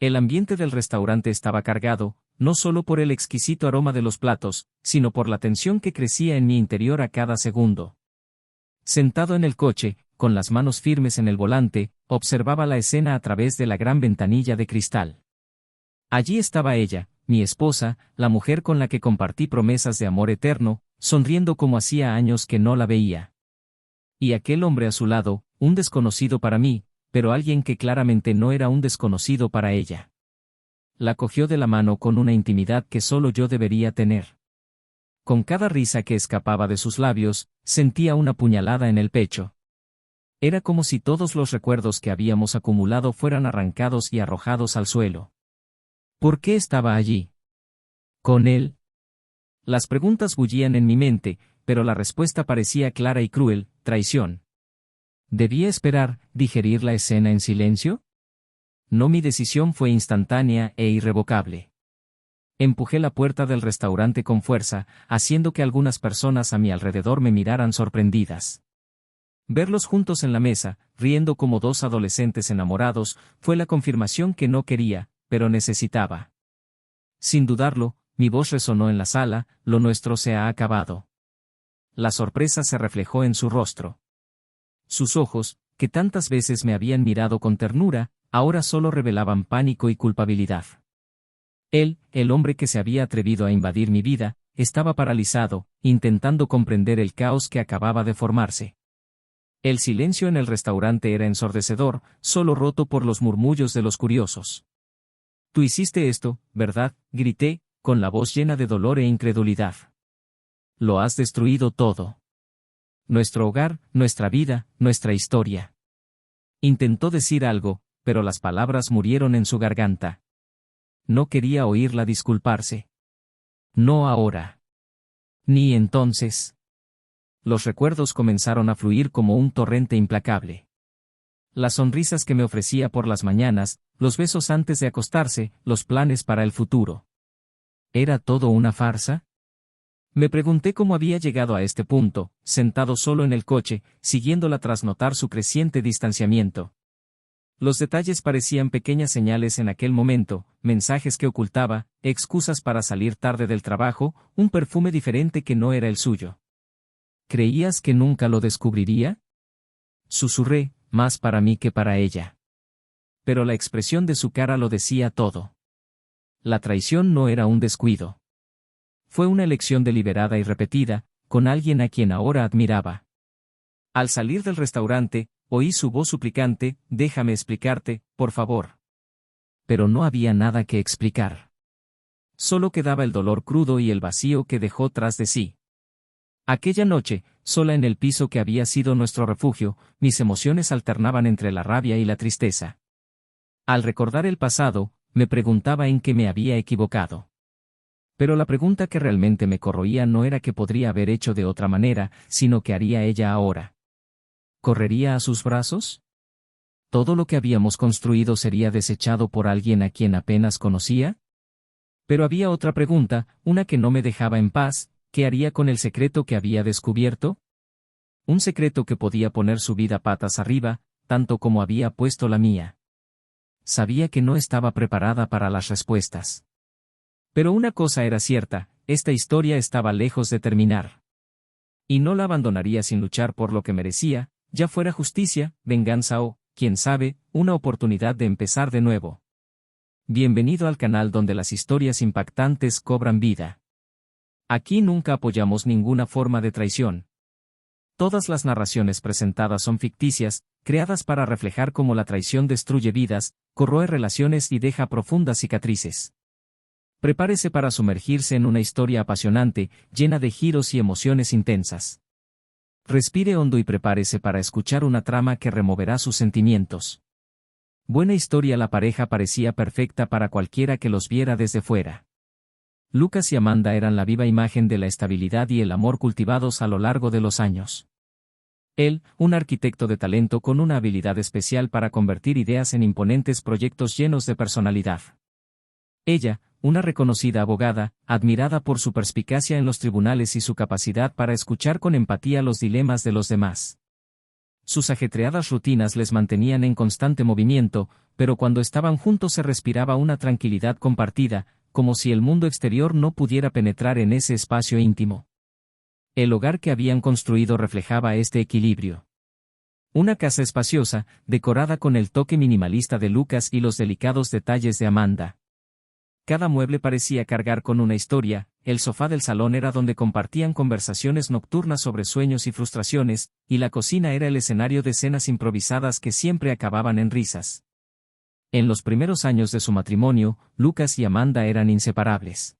El ambiente del restaurante estaba cargado, no solo por el exquisito aroma de los platos, sino por la tensión que crecía en mi interior a cada segundo. Sentado en el coche, con las manos firmes en el volante, observaba la escena a través de la gran ventanilla de cristal. Allí estaba ella, mi esposa, la mujer con la que compartí promesas de amor eterno, sonriendo como hacía años que no la veía. Y aquel hombre a su lado, un desconocido para mí, pero alguien que claramente no era un desconocido para ella. La cogió de la mano con una intimidad que solo yo debería tener. Con cada risa que escapaba de sus labios, sentía una puñalada en el pecho. Era como si todos los recuerdos que habíamos acumulado fueran arrancados y arrojados al suelo. ¿Por qué estaba allí? ¿Con él? Las preguntas bullían en mi mente, pero la respuesta parecía clara y cruel: traición. ¿Debía esperar, digerir la escena en silencio? No, mi decisión fue instantánea e irrevocable. Empujé la puerta del restaurante con fuerza, haciendo que algunas personas a mi alrededor me miraran sorprendidas. Verlos juntos en la mesa, riendo como dos adolescentes enamorados, fue la confirmación que no quería, pero necesitaba. Sin dudarlo, mi voz resonó en la sala: lo nuestro se ha acabado. La sorpresa se reflejó en su rostro. Sus ojos, que tantas veces me habían mirado con ternura, ahora solo revelaban pánico y culpabilidad. Él, el hombre que se había atrevido a invadir mi vida, estaba paralizado, intentando comprender el caos que acababa de formarse. El silencio en el restaurante era ensordecedor, solo roto por los murmullos de los curiosos. «Tú hiciste esto, ¿verdad?», grité, con la voz llena de dolor e incredulidad. «Lo has destruido todo. Nuestro hogar, nuestra vida, nuestra historia». Intentó decir algo, pero las palabras murieron en su garganta. No quería oírla disculparse. No ahora. Ni entonces. Los recuerdos comenzaron a fluir como un torrente implacable. Las sonrisas que me ofrecía por las mañanas, los besos antes de acostarse, los planes para el futuro. ¿Era todo una farsa? Me pregunté cómo había llegado a este punto, sentado solo en el coche, siguiéndola tras notar su creciente distanciamiento. Los detalles parecían pequeñas señales en aquel momento, mensajes que ocultaba, excusas para salir tarde del trabajo, un perfume diferente que no era el suyo. ¿Creías que nunca lo descubriría?, susurré, más para mí que para ella. Pero la expresión de su cara lo decía todo. La traición no era un descuido. Fue una elección deliberada y repetida, con alguien a quien ahora admiraba. Al salir del restaurante, oí su voz suplicante: «Déjame explicarte, por favor». Pero no había nada que explicar. Solo quedaba el dolor crudo y el vacío que dejó tras de sí. Aquella noche, sola en el piso que había sido nuestro refugio, mis emociones alternaban entre la rabia y la tristeza. Al recordar el pasado, me preguntaba en qué me había equivocado. Pero la pregunta que realmente me corroía no era qué podría haber hecho de otra manera, sino qué haría ella ahora. ¿Correría a sus brazos? ¿Todo lo que habíamos construido sería desechado por alguien a quien apenas conocía? Pero había otra pregunta, una que no me dejaba en paz: ¿qué haría con el secreto que había descubierto? Un secreto que podía poner su vida patas arriba, tanto como había puesto la mía. Sabía que no estaba preparada para las respuestas. Pero una cosa era cierta: esta historia estaba lejos de terminar. Y no la abandonaría sin luchar por lo que merecía, ya fuera justicia, venganza o, quién sabe, una oportunidad de empezar de nuevo. Bienvenido al canal donde las historias impactantes cobran vida. Aquí nunca apoyamos ninguna forma de traición. Todas las narraciones presentadas son ficticias, creadas para reflejar cómo la traición destruye vidas, corroe relaciones y deja profundas cicatrices. Prepárese para sumergirse en una historia apasionante, llena de giros y emociones intensas. Respire hondo y prepárese para escuchar una trama que removerá sus sentimientos. Buena historia. La pareja parecía perfecta para cualquiera que los viera desde fuera. Lucas y Amanda eran la viva imagen de la estabilidad y el amor cultivados a lo largo de los años. Él, un arquitecto de talento con una habilidad especial para convertir ideas en imponentes proyectos llenos de personalidad. Ella, una reconocida abogada, admirada por su perspicacia en los tribunales y su capacidad para escuchar con empatía los dilemas de los demás. Sus ajetreadas rutinas les mantenían en constante movimiento, pero cuando estaban juntos se respiraba una tranquilidad compartida, como si el mundo exterior no pudiera penetrar en ese espacio íntimo. El hogar que habían construido reflejaba este equilibrio. Una casa espaciosa, decorada con el toque minimalista de Lucas y los delicados detalles de Amanda. Cada mueble parecía cargar con una historia, el sofá del salón era donde compartían conversaciones nocturnas sobre sueños y frustraciones, y la cocina era el escenario de escenas improvisadas que siempre acababan en risas. En los primeros años de su matrimonio, Lucas y Amanda eran inseparables.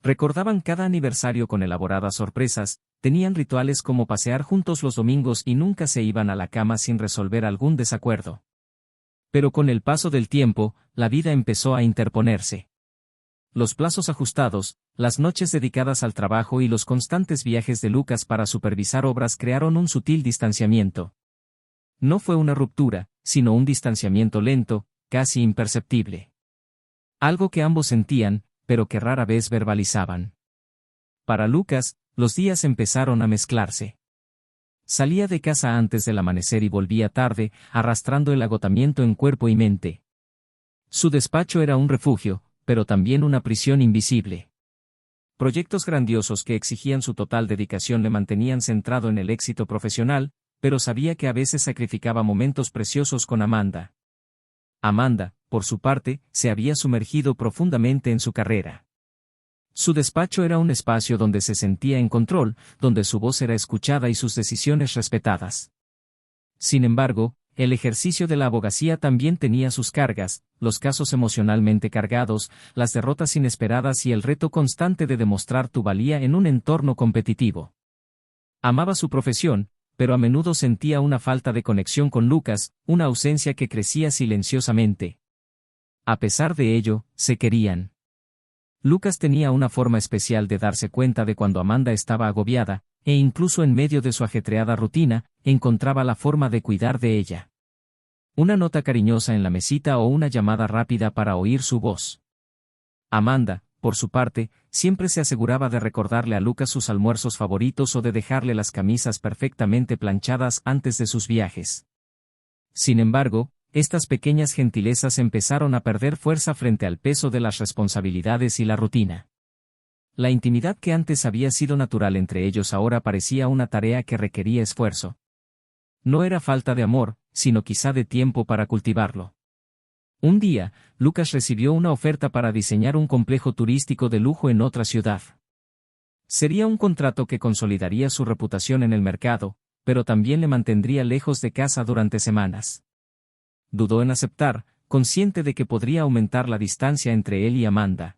Recordaban cada aniversario con elaboradas sorpresas, tenían rituales como pasear juntos los domingos y nunca se iban a la cama sin resolver algún desacuerdo. Pero con el paso del tiempo, la vida empezó a interponerse. Los plazos ajustados, las noches dedicadas al trabajo y los constantes viajes de Lucas para supervisar obras crearon un sutil distanciamiento. No fue una ruptura, sino un distanciamiento lento, casi imperceptible. Algo que ambos sentían, pero que rara vez verbalizaban. Para Lucas, los días empezaron a mezclarse. Salía de casa antes del amanecer y volvía tarde, arrastrando el agotamiento en cuerpo y mente. Su despacho era un refugio, pero también una prisión invisible. Proyectos grandiosos que exigían su total dedicación le mantenían centrado en el éxito profesional, pero sabía que a veces sacrificaba momentos preciosos con Amanda. Amanda, por su parte, se había sumergido profundamente en su carrera. Su despacho era un espacio donde se sentía en control, donde su voz era escuchada y sus decisiones respetadas. Sin embargo, el ejercicio de la abogacía también tenía sus cargas, los casos emocionalmente cargados, las derrotas inesperadas y el reto constante de demostrar tu valía en un entorno competitivo. Amaba su profesión, pero a menudo sentía una falta de conexión con Lucas, una ausencia que crecía silenciosamente. A pesar de ello, se querían. Lucas tenía una forma especial de darse cuenta de cuando Amanda estaba agobiada, e incluso en medio de su ajetreada rutina, encontraba la forma de cuidar de ella. Una nota cariñosa en la mesita o una llamada rápida para oír su voz. Amanda, por su parte, siempre se aseguraba de recordarle a Lucas sus almuerzos favoritos o de dejarle las camisas perfectamente planchadas antes de sus viajes. Sin embargo, estas pequeñas gentilezas empezaron a perder fuerza frente al peso de las responsabilidades y la rutina. La intimidad que antes había sido natural entre ellos ahora parecía una tarea que requería esfuerzo. No era falta de amor, sino quizá de tiempo para cultivarlo. Un día, Lucas recibió una oferta para diseñar un complejo turístico de lujo en otra ciudad. Sería un contrato que consolidaría su reputación en el mercado, pero también le mantendría lejos de casa durante semanas. Dudó en aceptar, consciente de que podría aumentar la distancia entre él y Amanda.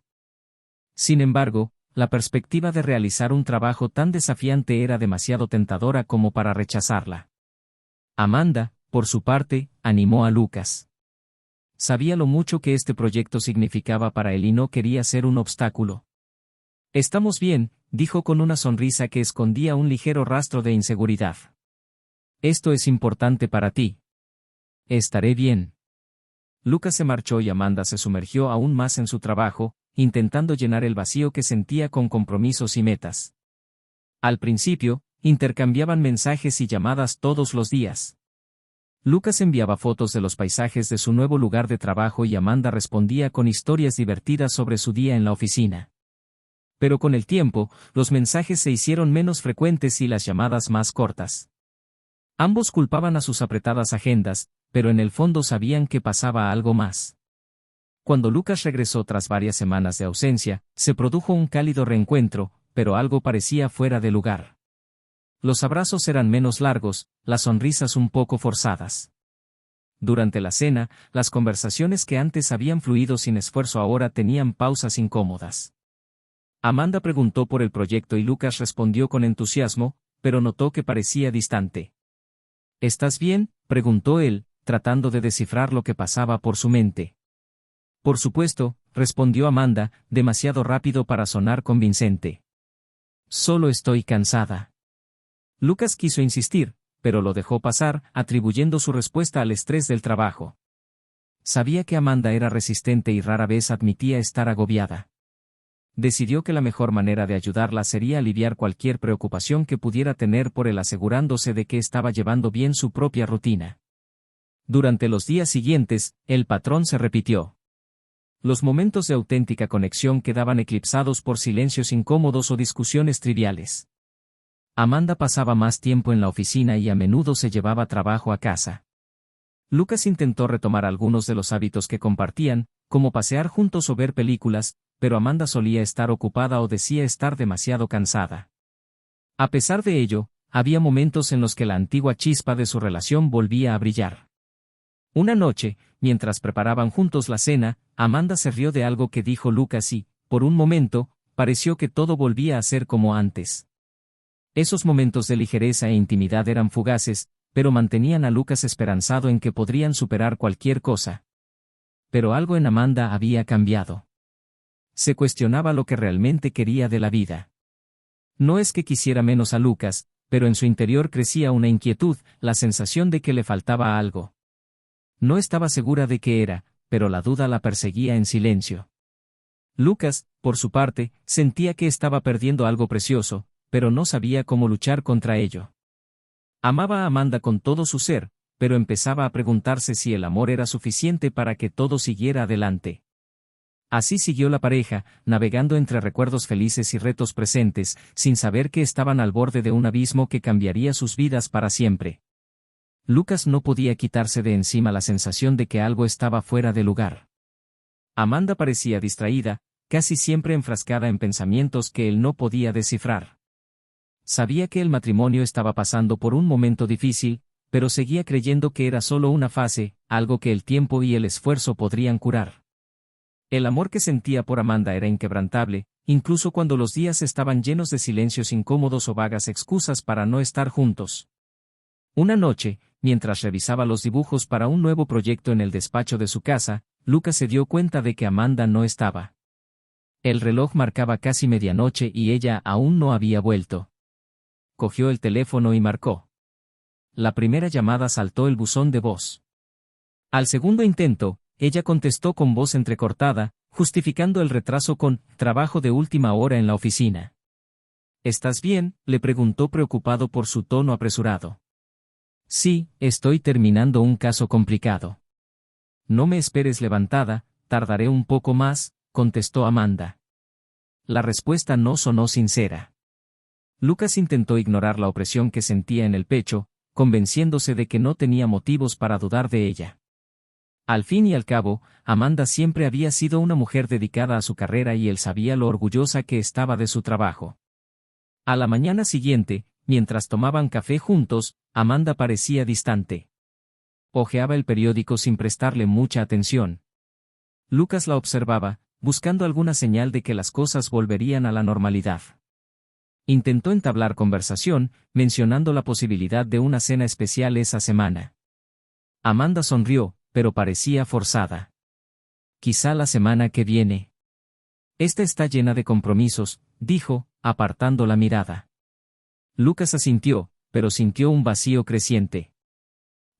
Sin embargo, la perspectiva de realizar un trabajo tan desafiante era demasiado tentadora como para rechazarla. Amanda, por su parte, animó a Lucas. Sabía lo mucho que este proyecto significaba para él y no quería ser un obstáculo. «Estamos bien», dijo con una sonrisa que escondía un ligero rastro de inseguridad. «Esto es importante para ti». «Estaré bien». Lucas se marchó y Amanda se sumergió aún más en su trabajo, intentando llenar el vacío que sentía con compromisos y metas. Al principio, intercambiaban mensajes y llamadas todos los días. Lucas enviaba fotos de los paisajes de su nuevo lugar de trabajo y Amanda respondía con historias divertidas sobre su día en la oficina. Pero con el tiempo, los mensajes se hicieron menos frecuentes y las llamadas más cortas. Ambos culpaban a sus apretadas agendas, pero en el fondo sabían que pasaba algo más. Cuando Lucas regresó tras varias semanas de ausencia, se produjo un cálido reencuentro, pero algo parecía fuera de lugar. Los abrazos eran menos largos, las sonrisas un poco forzadas. Durante la cena, las conversaciones que antes habían fluido sin esfuerzo ahora tenían pausas incómodas. Amanda preguntó por el proyecto y Lucas respondió con entusiasmo, pero notó que parecía distante. ¿Estás bien?, preguntó él, tratando de descifrar lo que pasaba por su mente. Por supuesto, respondió Amanda, demasiado rápido para sonar convincente. Solo estoy cansada. Lucas quiso insistir, pero lo dejó pasar, atribuyendo su respuesta al estrés del trabajo. Sabía que Amanda era resistente y rara vez admitía estar agobiada. Decidió que la mejor manera de ayudarla sería aliviar cualquier preocupación que pudiera tener por él asegurándose de que estaba llevando bien su propia rutina. Durante los días siguientes, el patrón se repitió. Los momentos de auténtica conexión quedaban eclipsados por silencios incómodos o discusiones triviales. Amanda pasaba más tiempo en la oficina y a menudo se llevaba trabajo a casa. Lucas intentó retomar algunos de los hábitos que compartían, como pasear juntos o ver películas, pero Amanda solía estar ocupada o decía estar demasiado cansada. A pesar de ello, había momentos en los que la antigua chispa de su relación volvía a brillar. Una noche, mientras preparaban juntos la cena, Amanda se rió de algo que dijo Lucas y, por un momento, pareció que todo volvía a ser como antes. Esos momentos de ligereza e intimidad eran fugaces, pero mantenían a Lucas esperanzado en que podrían superar cualquier cosa. Pero algo en Amanda había cambiado. Se cuestionaba lo que realmente quería de la vida. No es que quisiera menos a Lucas, pero en su interior crecía una inquietud, la sensación de que le faltaba algo. No estaba segura de qué era, pero la duda la perseguía en silencio. Lucas, por su parte, sentía que estaba perdiendo algo precioso, pero no sabía cómo luchar contra ello. Amaba a Amanda con todo su ser, pero empezaba a preguntarse si el amor era suficiente para que todo siguiera adelante. Así siguió la pareja, navegando entre recuerdos felices y retos presentes, sin saber que estaban al borde de un abismo que cambiaría sus vidas para siempre. Lucas no podía quitarse de encima la sensación de que algo estaba fuera de lugar. Amanda parecía distraída, casi siempre enfrascada en pensamientos que él no podía descifrar. Sabía que el matrimonio estaba pasando por un momento difícil, pero seguía creyendo que era solo una fase, algo que el tiempo y el esfuerzo podrían curar. El amor que sentía por Amanda era inquebrantable, incluso cuando los días estaban llenos de silencios incómodos o vagas excusas para no estar juntos. Una noche, mientras revisaba los dibujos para un nuevo proyecto en el despacho de su casa, Lucas se dio cuenta de que Amanda no estaba. El reloj marcaba casi medianoche y ella aún no había vuelto. Cogió el teléfono y marcó. La primera llamada saltó el buzón de voz. Al segundo intento, ella contestó con voz entrecortada, justificando el retraso con «trabajo de última hora en la oficina». «¿Estás bien?», le preguntó preocupado por su tono apresurado. «Sí, estoy terminando un caso complicado». «No me esperes levantada, tardaré un poco más», contestó Amanda. La respuesta no sonó sincera. Lucas intentó ignorar la opresión que sentía en el pecho, convenciéndose de que no tenía motivos para dudar de ella. Al fin y al cabo, Amanda siempre había sido una mujer dedicada a su carrera y él sabía lo orgullosa que estaba de su trabajo. A la mañana siguiente, mientras tomaban café juntos, Amanda parecía distante. Hojeaba el periódico sin prestarle mucha atención. Lucas la observaba, buscando alguna señal de que las cosas volverían a la normalidad. Intentó entablar conversación, mencionando la posibilidad de una cena especial esa semana. Amanda sonrió, pero parecía forzada. «Quizá la semana que viene». «Esta está llena de compromisos», dijo, apartando la mirada. Lucas asintió, pero sintió un vacío creciente.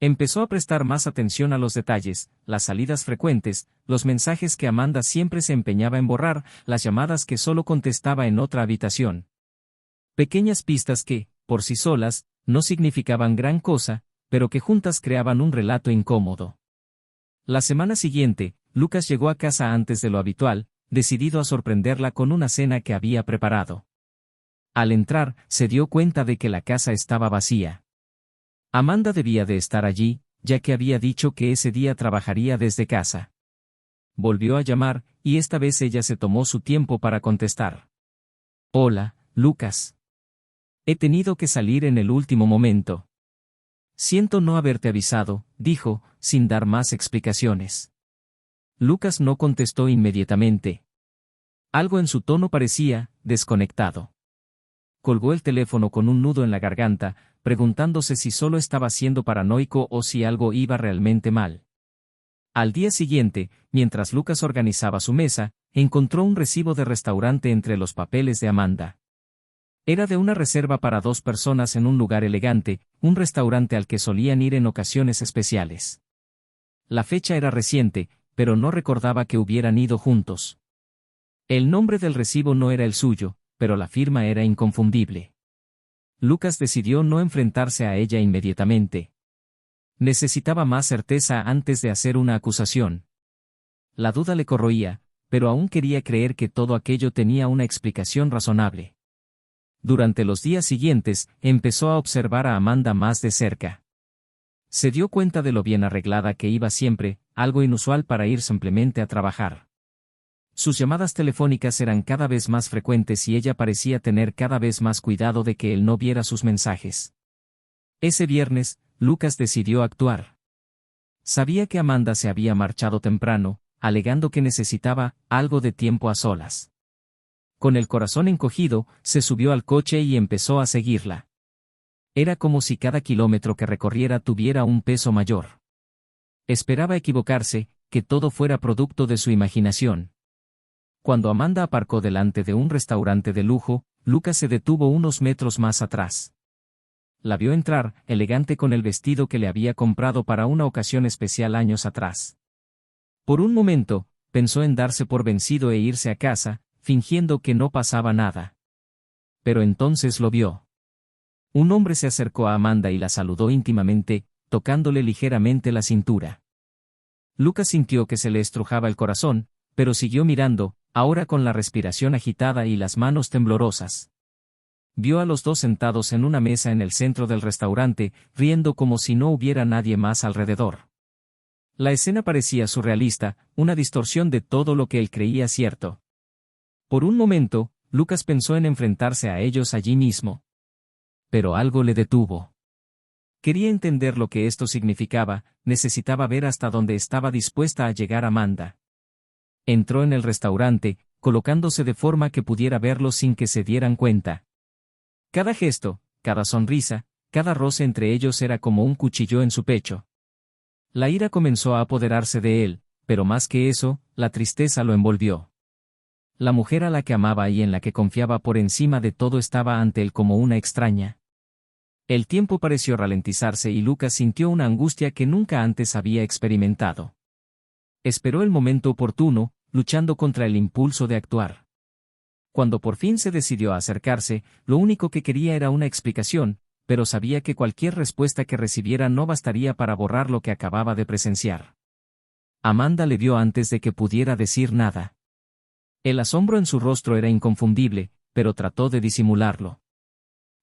Empezó a prestar más atención a los detalles, las salidas frecuentes, los mensajes que Amanda siempre se empeñaba en borrar, las llamadas que solo contestaba en otra habitación. Pequeñas pistas que, por sí solas, no significaban gran cosa, pero que juntas creaban un relato incómodo. La semana siguiente, Lucas llegó a casa antes de lo habitual, decidido a sorprenderla con una cena que había preparado. Al entrar, se dio cuenta de que la casa estaba vacía. Amanda debía de estar allí, ya que había dicho que ese día trabajaría desde casa. Volvió a llamar, y esta vez ella se tomó su tiempo para contestar. «Hola, Lucas. He tenido que salir en el último momento». «Siento no haberte avisado», dijo, sin dar más explicaciones. Lucas no contestó inmediatamente. Algo en su tono parecía desconectado. Colgó el teléfono con un nudo en la garganta, preguntándose si solo estaba siendo paranoico o si algo iba realmente mal. Al día siguiente, mientras Lucas organizaba su mesa, encontró un recibo de restaurante entre los papeles de Amanda. Era de una reserva para 2 personas en un lugar elegante, un restaurante al que solían ir en ocasiones especiales. La fecha era reciente, pero no recordaba que hubieran ido juntos. El nombre del recibo no era el suyo, pero la firma era inconfundible. Lucas decidió no enfrentarse a ella inmediatamente. Necesitaba más certeza antes de hacer una acusación. La duda le corroía, pero aún quería creer que todo aquello tenía una explicación razonable. Durante los días siguientes, empezó a observar a Amanda más de cerca. Se dio cuenta de lo bien arreglada que iba siempre, algo inusual para ir simplemente a trabajar. Sus llamadas telefónicas eran cada vez más frecuentes y ella parecía tener cada vez más cuidado de que él no viera sus mensajes. Ese viernes, Lucas decidió actuar. Sabía que Amanda se había marchado temprano, alegando que necesitaba algo de tiempo a solas. Con el corazón encogido, se subió al coche y empezó a seguirla. Era como si cada kilómetro que recorriera tuviera un peso mayor. Esperaba equivocarse, que todo fuera producto de su imaginación. Cuando Amanda aparcó delante de un restaurante de lujo, Lucas se detuvo unos metros más atrás. La vio entrar, elegante con el vestido que le había comprado para una ocasión especial años atrás. Por un momento, pensó en darse por vencido e irse a casa, fingiendo que no pasaba nada. Pero entonces lo vio. Un hombre se acercó a Amanda y la saludó íntimamente, tocándole ligeramente la cintura. Lucas sintió que se le estrujaba el corazón, pero siguió mirando, ahora con la respiración agitada y las manos temblorosas. Vio a los dos sentados en una mesa en el centro del restaurante, riendo como si no hubiera nadie más alrededor. La escena parecía surrealista, una distorsión de todo lo que él creía cierto. Por un momento, Lucas pensó en enfrentarse a ellos allí mismo. Pero algo le detuvo. Quería entender lo que esto significaba, necesitaba ver hasta dónde estaba dispuesta a llegar Amanda. Entró en el restaurante, colocándose de forma que pudiera verlos sin que se dieran cuenta. Cada gesto, cada sonrisa, cada roce entre ellos era como un cuchillo en su pecho. La ira comenzó a apoderarse de él, pero más que eso, la tristeza lo envolvió. La mujer a la que amaba y en la que confiaba por encima de todo estaba ante él como una extraña. El tiempo pareció ralentizarse y Lucas sintió una angustia que nunca antes había experimentado. Esperó el momento oportuno, luchando contra el impulso de actuar. Cuando por fin se decidió a acercarse, lo único que quería era una explicación, pero sabía que cualquier respuesta que recibiera no bastaría para borrar lo que acababa de presenciar. Amanda le vio antes de que pudiera decir nada. El asombro en su rostro era inconfundible, pero trató de disimularlo.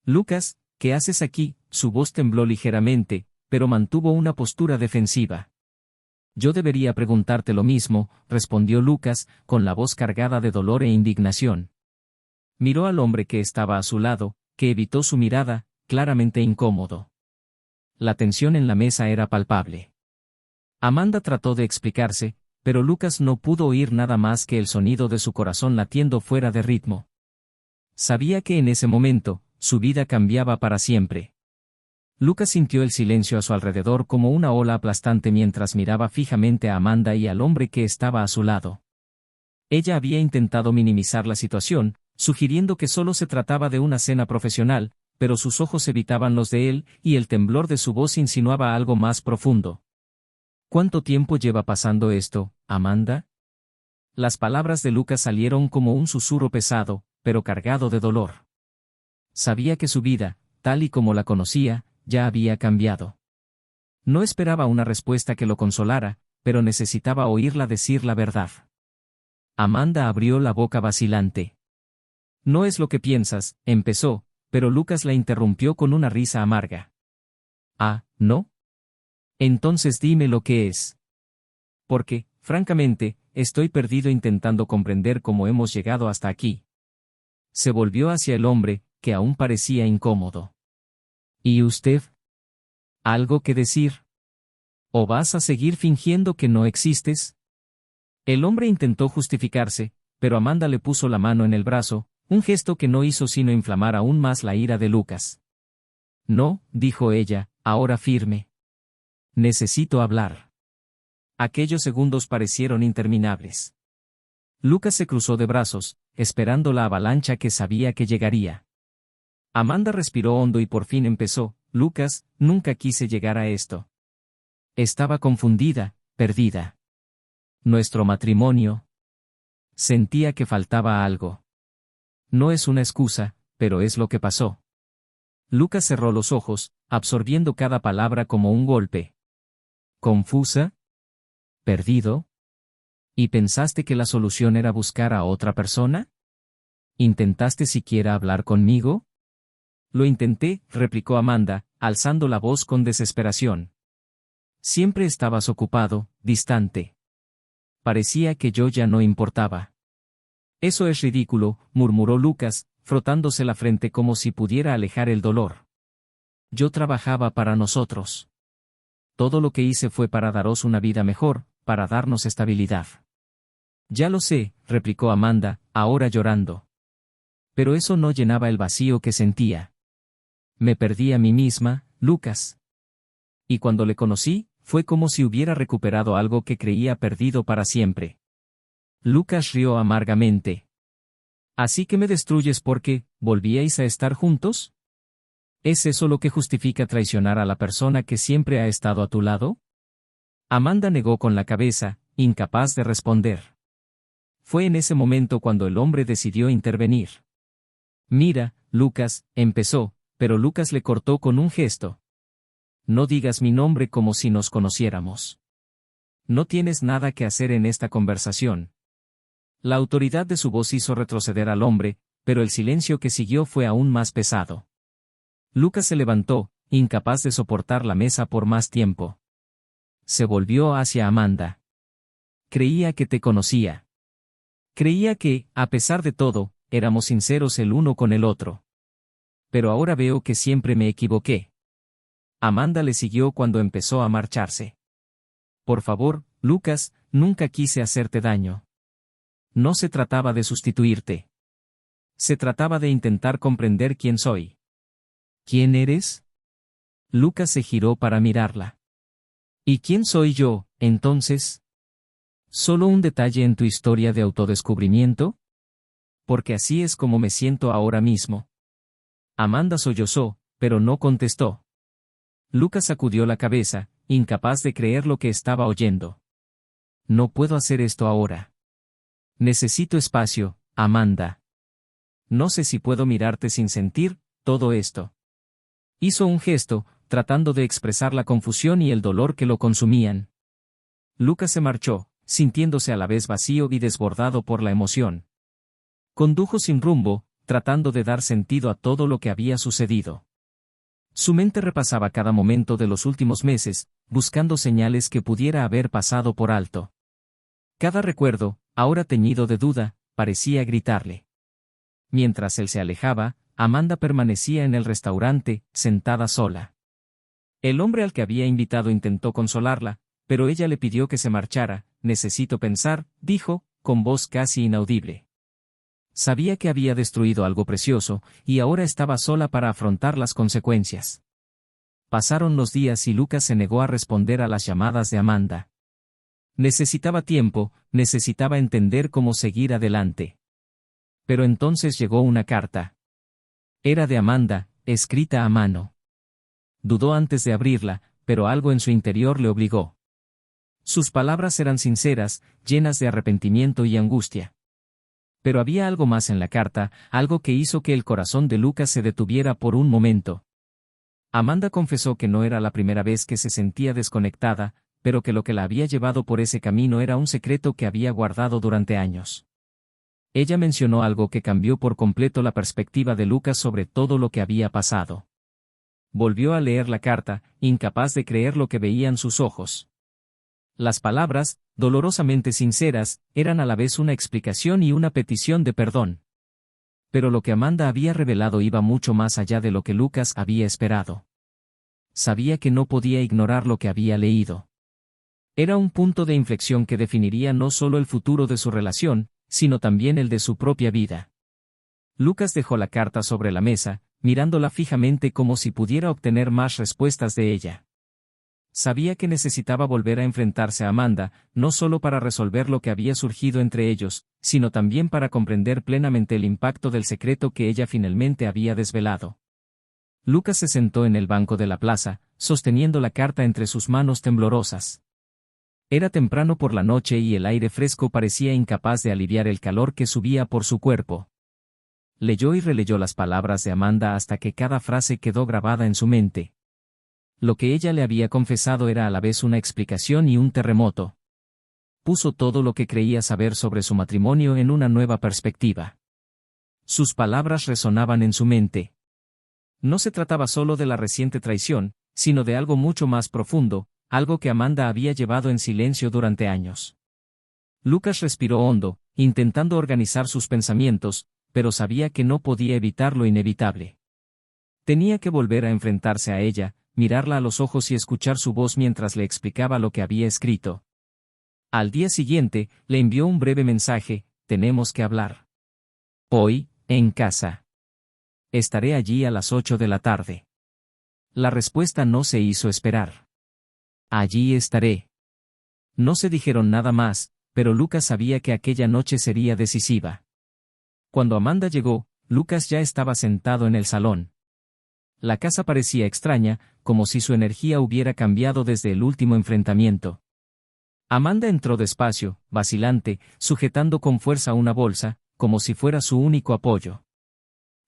Lucas, ¿qué haces aquí? Su voz tembló ligeramente, pero mantuvo una postura defensiva. Yo debería preguntarte lo mismo, respondió Lucas, con la voz cargada de dolor e indignación. Miró al hombre que estaba a su lado, que evitó su mirada, claramente incómodo. La tensión en la mesa era palpable. Amanda trató de explicarse, pero Lucas no pudo oír nada más que el sonido de su corazón latiendo fuera de ritmo. Sabía que en ese momento, su vida cambiaba para siempre. Lucas sintió el silencio a su alrededor como una ola aplastante mientras miraba fijamente a Amanda y al hombre que estaba a su lado. Ella había intentado minimizar la situación, sugiriendo que solo se trataba de una cena profesional, pero sus ojos evitaban los de él, y el temblor de su voz insinuaba algo más profundo. ¿Cuánto tiempo lleva pasando esto, Amanda? Las palabras de Lucas salieron como un susurro pesado, pero cargado de dolor. Sabía que su vida, tal y como la conocía, ya había cambiado. No esperaba una respuesta que lo consolara, pero necesitaba oírla decir la verdad. Amanda abrió la boca vacilante. No es lo que piensas, empezó, pero Lucas la interrumpió con una risa amarga. Ah, ¿no? Entonces dime lo que es. Porque, francamente, estoy perdido intentando comprender cómo hemos llegado hasta aquí. Se volvió hacia el hombre, que aún parecía incómodo. ¿Y usted? ¿Algo que decir? ¿O vas a seguir fingiendo que no existes? El hombre intentó justificarse, pero Amanda le puso la mano en el brazo, un gesto que no hizo sino inflamar aún más la ira de Lucas. No, dijo ella, ahora firme. Necesito hablar. Aquellos segundos parecieron interminables. Lucas se cruzó de brazos, esperando la avalancha que sabía que llegaría. Amanda respiró hondo y por fin empezó, Lucas, nunca quise llegar a esto. Estaba confundida, perdida. Nuestro matrimonio. Sentía que faltaba algo. No es una excusa, pero es lo que pasó. Lucas cerró los ojos, absorbiendo cada palabra como un golpe. ¿Confusa? ¿Perdido? ¿Y pensaste que la solución era buscar a otra persona? ¿Intentaste siquiera hablar conmigo? Lo intenté, replicó Amanda, alzando la voz con desesperación. Siempre estabas ocupado, distante. Parecía que yo ya no importaba. Eso es ridículo, murmuró Lucas, frotándose la frente como si pudiera alejar el dolor. Yo trabajaba para nosotros. Todo lo que hice fue para daros una vida mejor, para darnos estabilidad. Ya lo sé, replicó Amanda, ahora llorando. Pero eso no llenaba el vacío que sentía. Me perdí a mí misma, Lucas. Y cuando le conocí, fue como si hubiera recuperado algo que creía perdido para siempre. Lucas rió amargamente. ¿Así que me destruyes porque, volvíais a estar juntos? ¿Es eso lo que justifica traicionar a la persona que siempre ha estado a tu lado? Amanda negó con la cabeza, incapaz de responder. Fue en ese momento cuando el hombre decidió intervenir. Mira, Lucas, empezó, pero Lucas le cortó con un gesto. No digas mi nombre como si nos conociéramos. No tienes nada que hacer en esta conversación. La autoridad de su voz hizo retroceder al hombre, pero el silencio que siguió fue aún más pesado. Lucas se levantó, incapaz de soportar la mesa por más tiempo. Se volvió hacia Amanda. Creía que te conocía. Creía que, a pesar de todo, éramos sinceros el uno con el otro. Pero ahora veo que siempre me equivoqué. Amanda le siguió cuando empezó a marcharse. Por favor, Lucas, nunca quise hacerte daño. No se trataba de sustituirte. Se trataba de intentar comprender quién soy. ¿Quién eres? Lucas se giró para mirarla. ¿Y quién soy yo, entonces? ¿Solo un detalle en tu historia de autodescubrimiento? Porque así es como me siento ahora mismo. Amanda sollozó, pero no contestó. Lucas sacudió la cabeza, incapaz de creer lo que estaba oyendo. No puedo hacer esto ahora. Necesito espacio, Amanda. No sé si puedo mirarte sin sentir todo esto. Hizo un gesto, tratando de expresar la confusión y el dolor que lo consumían. Lucas se marchó, sintiéndose a la vez vacío y desbordado por la emoción. Condujo sin rumbo, tratando de dar sentido a todo lo que había sucedido. Su mente repasaba cada momento de los últimos meses, buscando señales que pudiera haber pasado por alto. Cada recuerdo, ahora teñido de duda, parecía gritarle. Mientras él se alejaba, Amanda permanecía en el restaurante, sentada sola. El hombre al que había invitado intentó consolarla, pero ella le pidió que se marchara. Necesito pensar, dijo, con voz casi inaudible. Sabía que había destruido algo precioso, y ahora estaba sola para afrontar las consecuencias. Pasaron los días y Lucas se negó a responder a las llamadas de Amanda. Necesitaba tiempo, necesitaba entender cómo seguir adelante. Pero entonces llegó una carta. Era de Amanda, escrita a mano. Dudó antes de abrirla, pero algo en su interior le obligó. Sus palabras eran sinceras, llenas de arrepentimiento y angustia. Pero había algo más en la carta, algo que hizo que el corazón de Lucas se detuviera por un momento. Amanda confesó que no era la primera vez que se sentía desconectada, pero que lo que la había llevado por ese camino era un secreto que había guardado durante años. Ella mencionó algo que cambió por completo la perspectiva de Lucas sobre todo lo que había pasado. Volvió a leer la carta, incapaz de creer lo que veían sus ojos. Las palabras, dolorosamente sinceras, eran a la vez una explicación y una petición de perdón. Pero lo que Amanda había revelado iba mucho más allá de lo que Lucas había esperado. Sabía que no podía ignorar lo que había leído. Era un punto de inflexión que definiría no solo el futuro de su relación, sino también el de su propia vida. Lucas dejó la carta sobre la mesa, mirándola fijamente como si pudiera obtener más respuestas de ella. Sabía que necesitaba volver a enfrentarse a Amanda, no solo para resolver lo que había surgido entre ellos, sino también para comprender plenamente el impacto del secreto que ella finalmente había desvelado. Lucas se sentó en el banco de la plaza, sosteniendo la carta entre sus manos temblorosas. Era temprano por la noche y el aire fresco parecía incapaz de aliviar el calor que subía por su cuerpo. Leyó y releyó las palabras de Amanda hasta que cada frase quedó grabada en su mente. Lo que ella le había confesado era a la vez una explicación y un terremoto. Puso todo lo que creía saber sobre su matrimonio en una nueva perspectiva. Sus palabras resonaban en su mente. No se trataba solo de la reciente traición, sino de algo mucho más profundo, algo que Amanda había llevado en silencio durante años. Lucas respiró hondo, intentando organizar sus pensamientos, pero sabía que no podía evitar lo inevitable. Tenía que volver a enfrentarse a ella, mirarla a los ojos y escuchar su voz mientras le explicaba lo que había escrito. Al día siguiente, le envió un breve mensaje: tenemos que hablar. Hoy, en casa. Estaré allí a las 8 de la tarde. La respuesta no se hizo esperar. Allí estaré. No se dijeron nada más, pero Lucas sabía que aquella noche sería decisiva. Cuando Amanda llegó, Lucas ya estaba sentado en el salón. La casa parecía extraña, como si su energía hubiera cambiado desde el último enfrentamiento. Amanda entró despacio, vacilante, sujetando con fuerza una bolsa, como si fuera su único apoyo.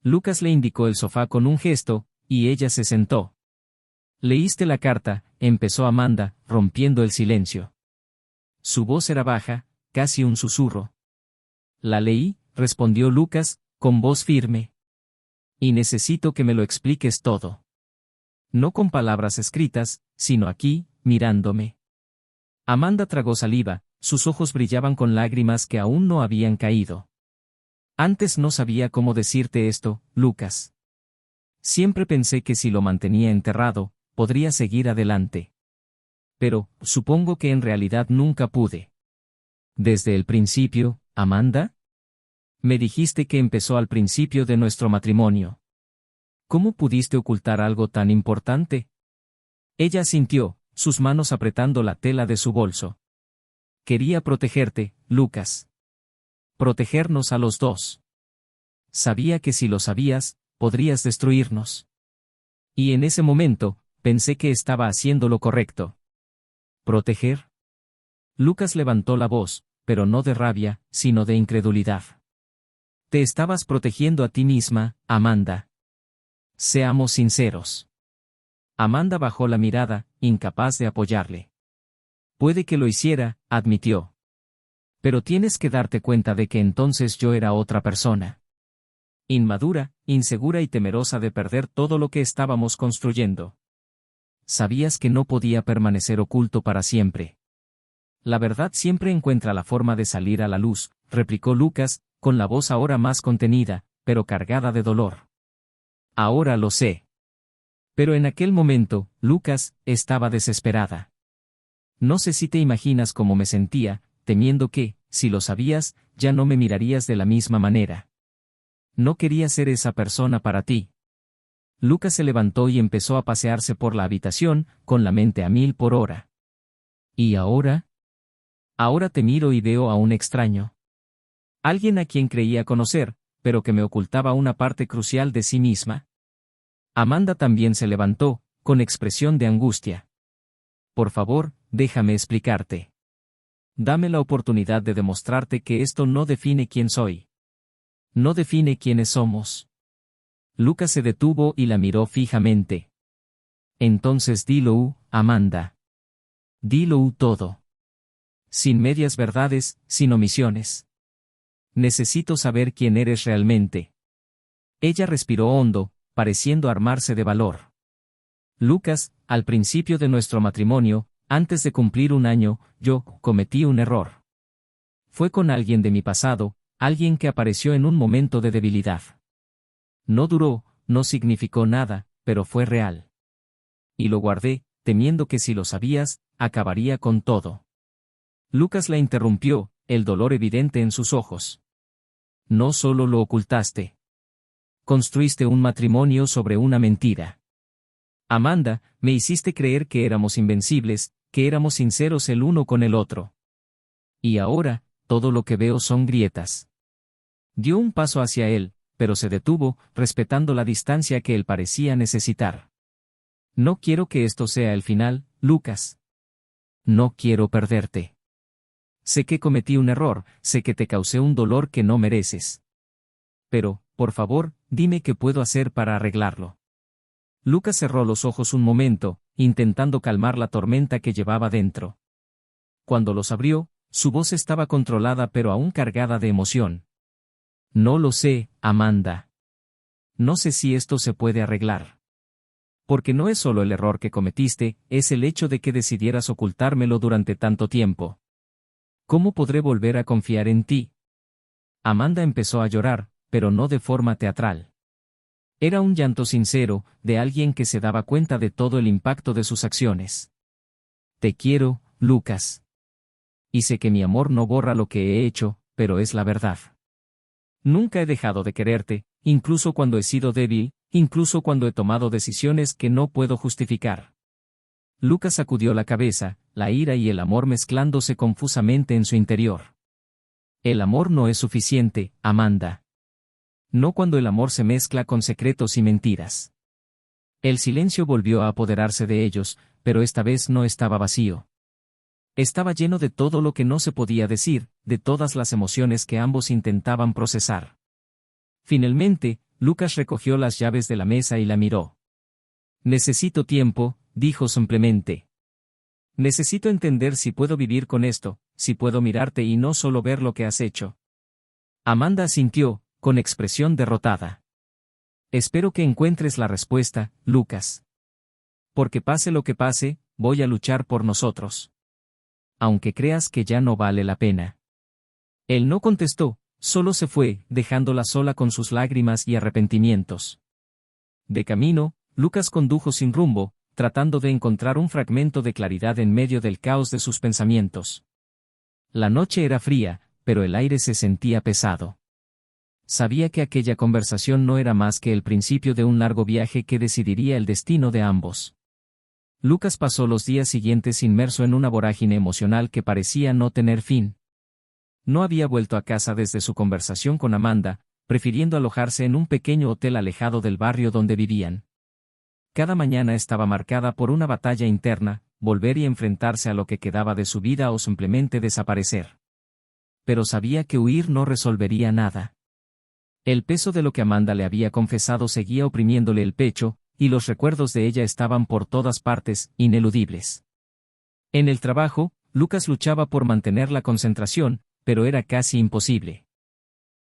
Lucas le indicó el sofá con un gesto, y ella se sentó. «¿Leíste la carta?», empezó Amanda, rompiendo el silencio. Su voz era baja, casi un susurro. «La leí», respondió Lucas, con voz firme. «Y necesito que me lo expliques todo. No con palabras escritas, sino aquí, mirándome». Amanda tragó saliva, sus ojos brillaban con lágrimas que aún no habían caído. «Antes no sabía cómo decirte esto, Lucas. Siempre pensé que si lo mantenía enterrado, podría seguir adelante. Pero, supongo que en realidad nunca pude». «¿Desde el principio, Amanda? Me dijiste que empezó al principio de nuestro matrimonio. ¿Cómo pudiste ocultar algo tan importante?». Ella asintió, sus manos apretando la tela de su bolso. «Quería protegerte, Lucas. Protegernos a los dos. Sabía que si lo sabías, podrías destruirnos. Y en ese momento, pensé que estaba haciendo lo correcto». «¿Proteger?». Lucas levantó la voz, pero no de rabia, sino de incredulidad. «Te estabas protegiendo a ti misma, Amanda. Seamos sinceros». Amanda bajó la mirada, incapaz de apoyarle. «Puede que lo hiciera», admitió. «Pero tienes que darte cuenta de que entonces yo era otra persona. Inmadura, insegura y temerosa de perder todo lo que estábamos construyendo. Sabías que no podía permanecer oculto para siempre». «La verdad siempre encuentra la forma de salir a la luz», replicó Lucas, con la voz ahora más contenida, pero cargada de dolor. «Ahora lo sé. Pero en aquel momento, Lucas, estaba desesperada. No sé si te imaginas cómo me sentía, temiendo que, si lo sabías, ya no me mirarías de la misma manera. No quería ser esa persona para ti». Lucas se levantó y empezó a pasearse por la habitación, con la mente a 1000 por hora. «¿Y ahora?». «Ahora te miro y veo a un extraño. Alguien a quien creía conocer, pero que me ocultaba una parte crucial de sí misma». Amanda también se levantó, con expresión de angustia. «Por favor, déjame explicarte. Dame la oportunidad de demostrarte que esto no define quién soy. No define quiénes somos». Lucas se detuvo y la miró fijamente. «Entonces dilo, Amanda. Dilo todo. Sin medias verdades, sin omisiones. Necesito saber quién eres realmente». Ella respiró hondo, pareciendo armarse de valor. «Lucas, al principio de nuestro matrimonio, antes de cumplir 1 año, yo cometí un error. Fue con alguien de mi pasado, alguien que apareció en un momento de debilidad. No duró, no significó nada, pero fue real. Y lo guardé, temiendo que si lo sabías, acabaría con todo». Lucas la interrumpió, el dolor evidente en sus ojos. «No solo lo ocultaste. Construiste un matrimonio sobre una mentira. Amanda, me hiciste creer que éramos invencibles, que éramos sinceros el uno con el otro. Y ahora, todo lo que veo son grietas». Dio un paso hacia él, pero se detuvo, respetando la distancia que él parecía necesitar. «No quiero que esto sea el final, Lucas. No quiero perderte. Sé que cometí un error, sé que te causé un dolor que no mereces. Pero, por favor, dime qué puedo hacer para arreglarlo». Lucas cerró los ojos un momento, intentando calmar la tormenta que llevaba dentro. Cuando los abrió, su voz estaba controlada pero aún cargada de emoción. No lo sé, Amanda. No sé si esto se puede arreglar. Porque no es solo el error que cometiste, es el hecho de que decidieras ocultármelo durante tanto tiempo. ¿Cómo podré volver a confiar en ti? Amanda empezó a llorar, pero no de forma teatral. Era un llanto sincero, de alguien que se daba cuenta de todo el impacto de sus acciones. Te quiero, Lucas. Y sé que mi amor no borra lo que he hecho, pero es la verdad. Nunca he dejado de quererte, incluso cuando he sido débil, incluso cuando he tomado decisiones que no puedo justificar. Lucas sacudió la cabeza, la ira y el amor mezclándose confusamente en su interior. El amor no es suficiente, Amanda. No cuando el amor se mezcla con secretos y mentiras. El silencio volvió a apoderarse de ellos, pero esta vez no estaba vacío. Estaba lleno de todo lo que no se podía decir, de todas las emociones que ambos intentaban procesar. Finalmente, Lucas recogió las llaves de la mesa y la miró. Necesito tiempo, dijo simplemente. Necesito entender si puedo vivir con esto, si puedo mirarte y no solo ver lo que has hecho. Amanda asintió, con expresión derrotada. Espero que encuentres la respuesta, Lucas. Porque pase lo que pase, voy a luchar por nosotros. Aunque creas que ya no vale la pena. Él no contestó, solo se fue, dejándola sola con sus lágrimas y arrepentimientos. De camino, Lucas condujo sin rumbo, tratando de encontrar un fragmento de claridad en medio del caos de sus pensamientos. La noche era fría, pero el aire se sentía pesado. Sabía que aquella conversación no era más que el principio de un largo viaje que decidiría el destino de ambos. Lucas pasó los días siguientes inmerso en una vorágine emocional que parecía no tener fin. No había vuelto a casa desde su conversación con Amanda, prefiriendo alojarse en un pequeño hotel alejado del barrio donde vivían. Cada mañana estaba marcada por una batalla interna, volver y enfrentarse a lo que quedaba de su vida o simplemente desaparecer. Pero sabía que huir no resolvería nada. El peso de lo que Amanda le había confesado seguía oprimiéndole el pecho, y los recuerdos de ella estaban por todas partes, ineludibles. En el trabajo, Lucas luchaba por mantener la concentración, pero era casi imposible.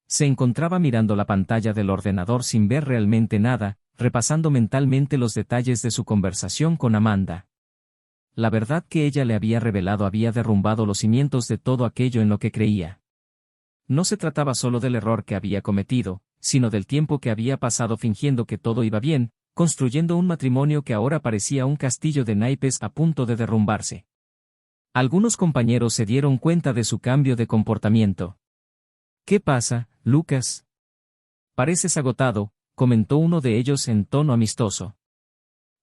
Se encontraba mirando la pantalla del ordenador sin ver realmente nada, repasando mentalmente los detalles de su conversación con Amanda. La verdad que ella le había revelado había derrumbado los cimientos de todo aquello en lo que creía. No se trataba solo del error que había cometido, sino del tiempo que había pasado fingiendo que todo iba bien, construyendo un matrimonio que ahora parecía un castillo de naipes a punto de derrumbarse. Algunos compañeros se dieron cuenta de su cambio de comportamiento. ¿Qué pasa, Lucas? Pareces agotado, comentó uno de ellos en tono amistoso.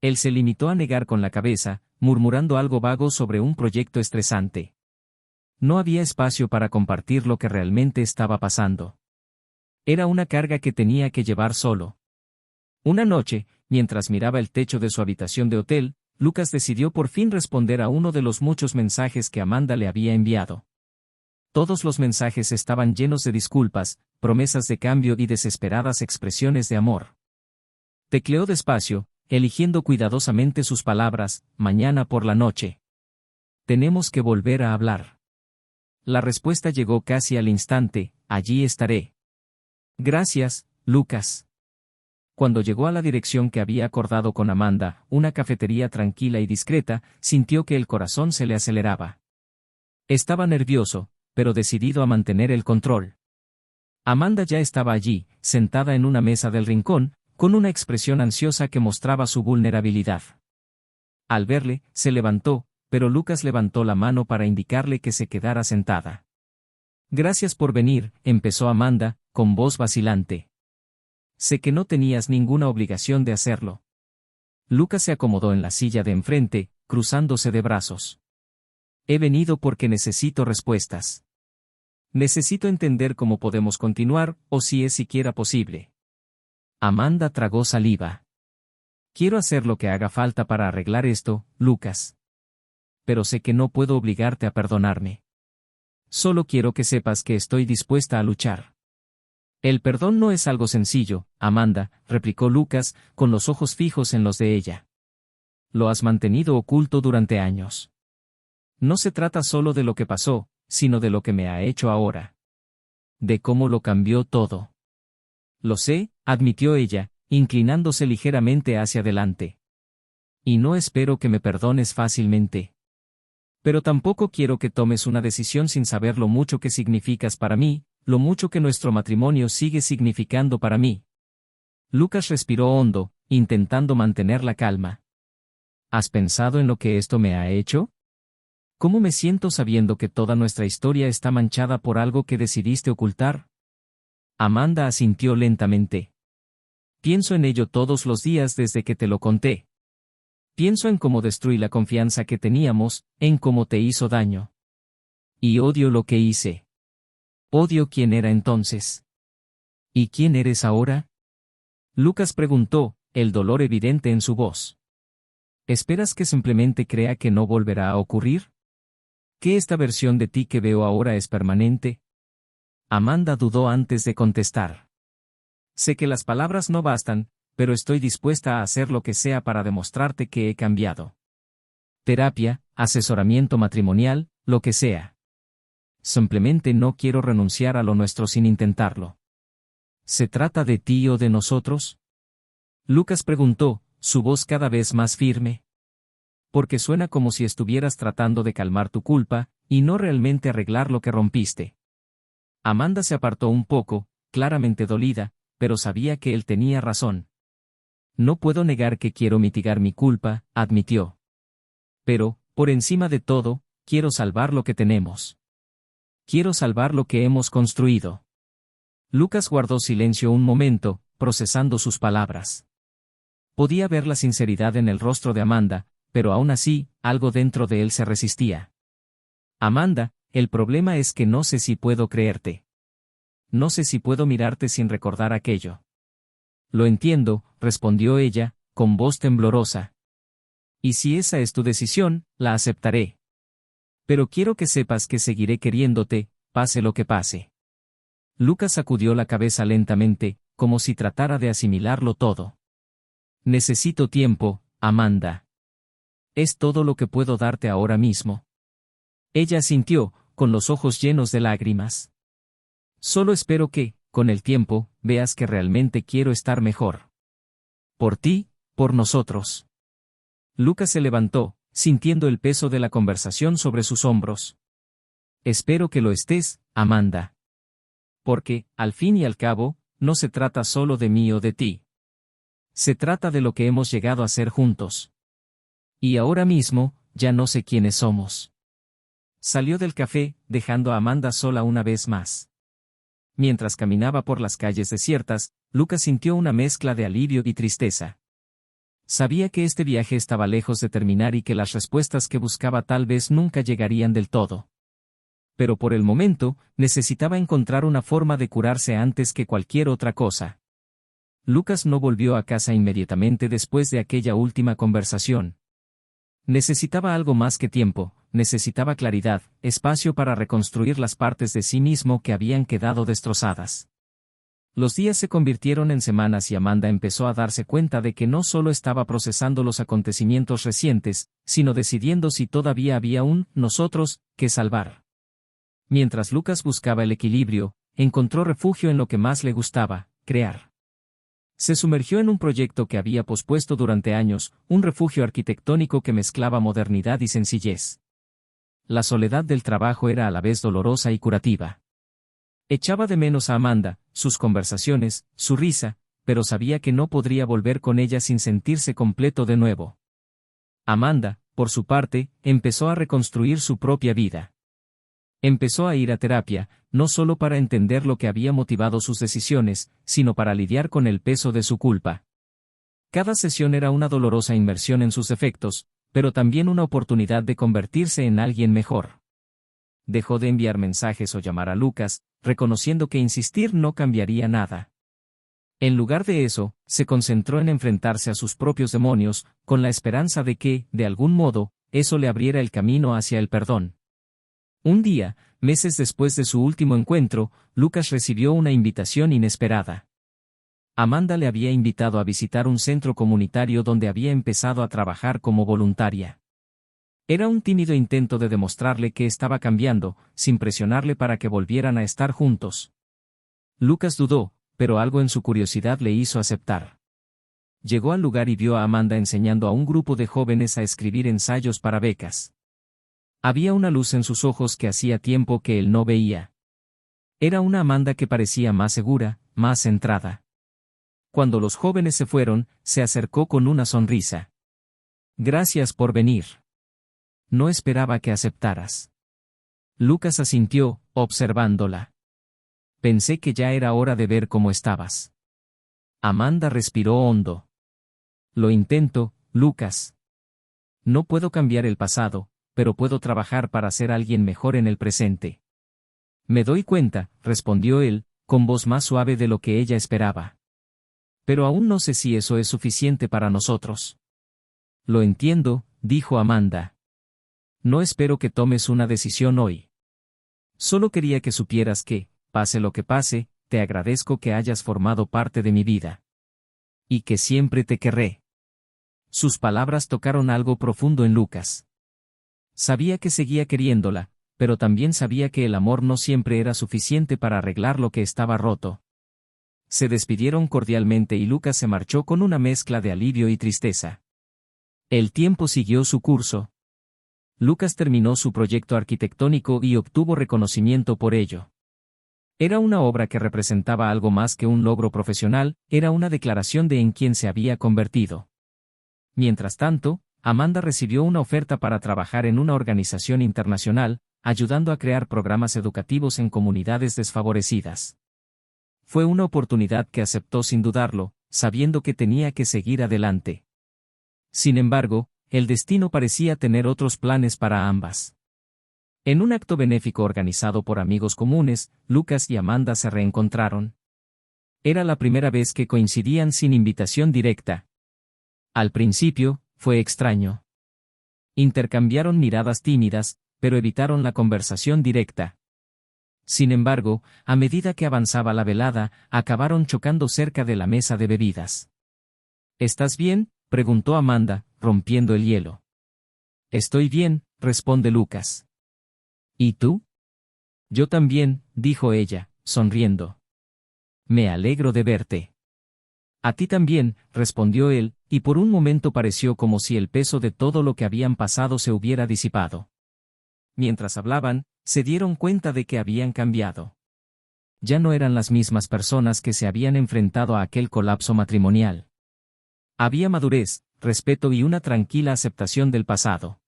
Él se limitó a negar con la cabeza, murmurando algo vago sobre un proyecto estresante. No había espacio para compartir lo que realmente estaba pasando. Era una carga que tenía que llevar solo. Una noche, mientras miraba el techo de su habitación de hotel, Lucas decidió por fin responder a uno de los muchos mensajes que Amanda le había enviado. Todos los mensajes estaban llenos de disculpas, promesas de cambio y desesperadas expresiones de amor. Tecleó despacio, eligiendo cuidadosamente sus palabras, mañana por la noche. Tenemos que volver a hablar. La respuesta llegó casi al instante, allí estaré. Gracias, Lucas. Cuando llegó a la dirección que había acordado con Amanda, una cafetería tranquila y discreta, sintió que el corazón se le aceleraba. Estaba nervioso, pero decidido a mantener el control. Amanda ya estaba allí, sentada en una mesa del rincón, con una expresión ansiosa que mostraba su vulnerabilidad. Al verle, se levantó, pero Lucas levantó la mano para indicarle que se quedara sentada. Gracias por venir, empezó Amanda, con voz vacilante. Sé que no tenías ninguna obligación de hacerlo. Lucas se acomodó en la silla de enfrente, cruzándose de brazos. He venido porque necesito respuestas. Necesito entender cómo podemos continuar, o si es siquiera posible. Amanda tragó saliva. Quiero hacer lo que haga falta para arreglar esto, Lucas. Pero sé que no puedo obligarte a perdonarme. Solo quiero que sepas que estoy dispuesta a luchar. El perdón no es algo sencillo, Amanda, replicó Lucas, con los ojos fijos en los de ella. Lo has mantenido oculto durante años. No se trata solo de lo que pasó, sino de lo que me ha hecho ahora. De cómo lo cambió todo. Lo sé, admitió ella, inclinándose ligeramente hacia adelante. Y no espero que me perdones fácilmente. Pero tampoco quiero que tomes una decisión sin saber lo mucho que significas para mí, lo mucho que nuestro matrimonio sigue significando para mí. Lucas respiró hondo, intentando mantener la calma. ¿Has pensado en lo que esto me ha hecho? ¿Cómo me siento sabiendo que toda nuestra historia está manchada por algo que decidiste ocultar? Amanda asintió lentamente. Pienso en ello todos los días desde que te lo conté. Pienso en cómo destruí la confianza que teníamos, en cómo te hizo daño. Y odio lo que hice. Odio quién era entonces. ¿Y quién eres ahora? Lucas preguntó, el dolor evidente en su voz. ¿Esperas que simplemente crea que no volverá a ocurrir? ¿Que esta versión de ti que veo ahora es permanente? Amanda dudó antes de contestar. Sé que las palabras no bastan, pero estoy dispuesta a hacer lo que sea para demostrarte que he cambiado. Terapia, asesoramiento matrimonial, lo que sea. Simplemente no quiero renunciar a lo nuestro sin intentarlo. ¿Se trata de ti o de nosotros? Lucas preguntó, su voz cada vez más firme. Porque suena como si estuvieras tratando de calmar tu culpa, y no realmente arreglar lo que rompiste. Amanda se apartó un poco, claramente dolida, pero sabía que él tenía razón. No puedo negar que quiero mitigar mi culpa, admitió. Pero, por encima de todo, quiero salvar lo que tenemos. Quiero salvar lo que hemos construido. Lucas guardó silencio un momento, procesando sus palabras. Podía ver la sinceridad en el rostro de Amanda, pero aún así, algo dentro de él se resistía. Amanda, el problema es que no sé si puedo creerte. No sé si puedo mirarte sin recordar aquello. Lo entiendo, respondió ella, con voz temblorosa. Y si esa es tu decisión, la aceptaré. Pero quiero que sepas que seguiré queriéndote, pase lo que pase. Lucas sacudió la cabeza lentamente, como si tratara de asimilarlo todo. Necesito tiempo, Amanda. Es todo lo que puedo darte ahora mismo. Ella asintió, con los ojos llenos de lágrimas. Solo espero que, con el tiempo, veas que realmente quiero estar mejor. Por ti, por nosotros. Lucas se levantó, sintiendo el peso de la conversación sobre sus hombros. Espero que lo estés, Amanda. Porque, al fin y al cabo, no se trata solo de mí o de ti. Se trata de lo que hemos llegado a ser juntos. Y ahora mismo, ya no sé quiénes somos. Salió del café, dejando a Amanda sola una vez más. Mientras caminaba por las calles desiertas, Lucas sintió una mezcla de alivio y tristeza. Sabía que este viaje estaba lejos de terminar y que las respuestas que buscaba tal vez nunca llegarían del todo. Pero por el momento, necesitaba encontrar una forma de curarse antes que cualquier otra cosa. Lucas no volvió a casa inmediatamente después de aquella última conversación. Necesitaba algo más que tiempo, necesitaba claridad, espacio para reconstruir las partes de sí mismo que habían quedado destrozadas. Los días se convirtieron en semanas y Amanda empezó a darse cuenta de que no solo estaba procesando los acontecimientos recientes, sino decidiendo si todavía había un nosotros que salvar. Mientras Lucas buscaba el equilibrio, encontró refugio en lo que más le gustaba, crear. Se sumergió en un proyecto que había pospuesto durante años, un refugio arquitectónico que mezclaba modernidad y sencillez. La soledad del trabajo era a la vez dolorosa y curativa. Echaba de menos a Amanda, sus conversaciones, su risa, pero sabía que no podría volver con ella sin sentirse completo de nuevo. Amanda, por su parte, empezó a reconstruir su propia vida. Empezó a ir a terapia, no solo para entender lo que había motivado sus decisiones, sino para lidiar con el peso de su culpa. Cada sesión era una dolorosa inmersión en sus defectos, pero también una oportunidad de convertirse en alguien mejor. Dejó de enviar mensajes o llamar a Lucas, reconociendo que insistir no cambiaría nada. En lugar de eso, se concentró en enfrentarse a sus propios demonios, con la esperanza de que, de algún modo, eso le abriera el camino hacia el perdón. Un día, meses después de su último encuentro, Lucas recibió una invitación inesperada. Amanda le había invitado a visitar un centro comunitario donde había empezado a trabajar como voluntaria. Era un tímido intento de demostrarle que estaba cambiando, sin presionarle para que volvieran a estar juntos. Lucas dudó, pero algo en su curiosidad le hizo aceptar. Llegó al lugar y vio a Amanda enseñando a un grupo de jóvenes a escribir ensayos para becas. Había una luz en sus ojos que hacía tiempo que él no veía. Era una Amanda que parecía más segura, más centrada. Cuando los jóvenes se fueron, se acercó con una sonrisa. Gracias por venir. No esperaba que aceptaras. Lucas asintió, observándola. Pensé que ya era hora de ver cómo estabas. Amanda respiró hondo. Lo intento, Lucas. No puedo cambiar el pasado, pero puedo trabajar para ser alguien mejor en el presente. Me doy cuenta, respondió él, con voz más suave de lo que ella esperaba. Pero aún no sé si eso es suficiente para nosotros. Lo entiendo, dijo Amanda. No espero que tomes una decisión hoy. Solo quería que supieras que, pase lo que pase, te agradezco que hayas formado parte de mi vida. Y que siempre te querré. Sus palabras tocaron algo profundo en Lucas. Sabía que seguía queriéndola, pero también sabía que el amor no siempre era suficiente para arreglar lo que estaba roto. Se despidieron cordialmente y Lucas se marchó con una mezcla de alivio y tristeza. El tiempo siguió su curso. Lucas terminó su proyecto arquitectónico y obtuvo reconocimiento por ello. Era una obra que representaba algo más que un logro profesional, era una declaración de en quién se había convertido. Mientras tanto, Amanda recibió una oferta para trabajar en una organización internacional, ayudando a crear programas educativos en comunidades desfavorecidas. Fue una oportunidad que aceptó sin dudarlo, sabiendo que tenía que seguir adelante. Sin embargo, el destino parecía tener otros planes para ambas. En un acto benéfico organizado por amigos comunes, Lucas y Amanda se reencontraron. Era la primera vez que coincidían sin invitación directa. Al principio, fue extraño. Intercambiaron miradas tímidas, pero evitaron la conversación directa. Sin embargo, a medida que avanzaba la velada, acabaron chocando cerca de la mesa de bebidas. ¿Estás bien?, preguntó Amanda, rompiendo el hielo. Estoy bien, responde Lucas. ¿Y tú? Yo también, dijo ella, sonriendo. Me alegro de verte. A ti también, respondió él, y por un momento pareció como si el peso de todo lo que habían pasado se hubiera disipado. Mientras hablaban, se dieron cuenta de que habían cambiado. Ya no eran las mismas personas que se habían enfrentado a aquel colapso matrimonial. Había madurez, respeto y una tranquila aceptación del pasado.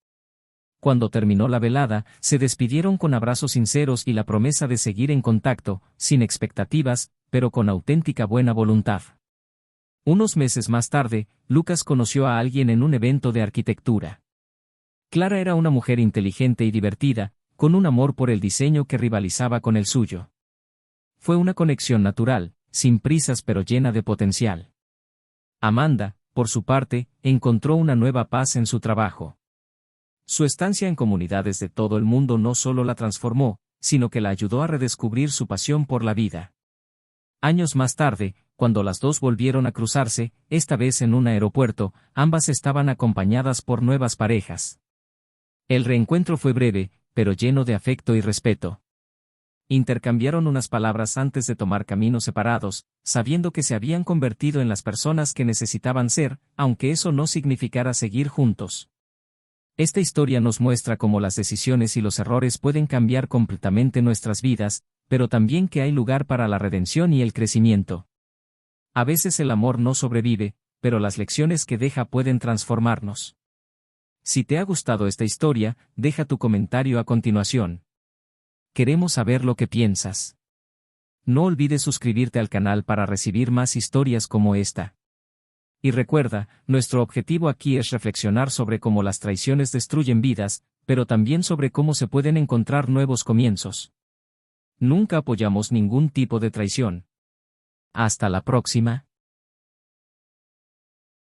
Cuando terminó la velada, se despidieron con abrazos sinceros y la promesa de seguir en contacto, sin expectativas, pero con auténtica buena voluntad. Unos meses más tarde, Lucas conoció a alguien en un evento de arquitectura. Clara era una mujer inteligente y divertida, con un amor por el diseño que rivalizaba con el suyo. Fue una conexión natural, sin prisas pero llena de potencial. Amanda, por su parte, encontró una nueva paz en su trabajo. Su estancia en comunidades de todo el mundo no solo la transformó, sino que la ayudó a redescubrir su pasión por la vida. Años más tarde, cuando las dos volvieron a cruzarse, esta vez en un aeropuerto, ambas estaban acompañadas por nuevas parejas. El reencuentro fue breve, pero lleno de afecto y respeto. Intercambiaron unas palabras antes de tomar caminos separados, sabiendo que se habían convertido en las personas que necesitaban ser, aunque eso no significara seguir juntos. Esta historia nos muestra cómo las decisiones y los errores pueden cambiar completamente nuestras vidas, pero también que hay lugar para la redención y el crecimiento. A veces el amor no sobrevive, pero las lecciones que deja pueden transformarnos. Si te ha gustado esta historia, deja tu comentario a continuación. Queremos saber lo que piensas. No olvides suscribirte al canal para recibir más historias como esta. Y recuerda, nuestro objetivo aquí es reflexionar sobre cómo las traiciones destruyen vidas, pero también sobre cómo se pueden encontrar nuevos comienzos. Nunca apoyamos ningún tipo de traición. Hasta la próxima.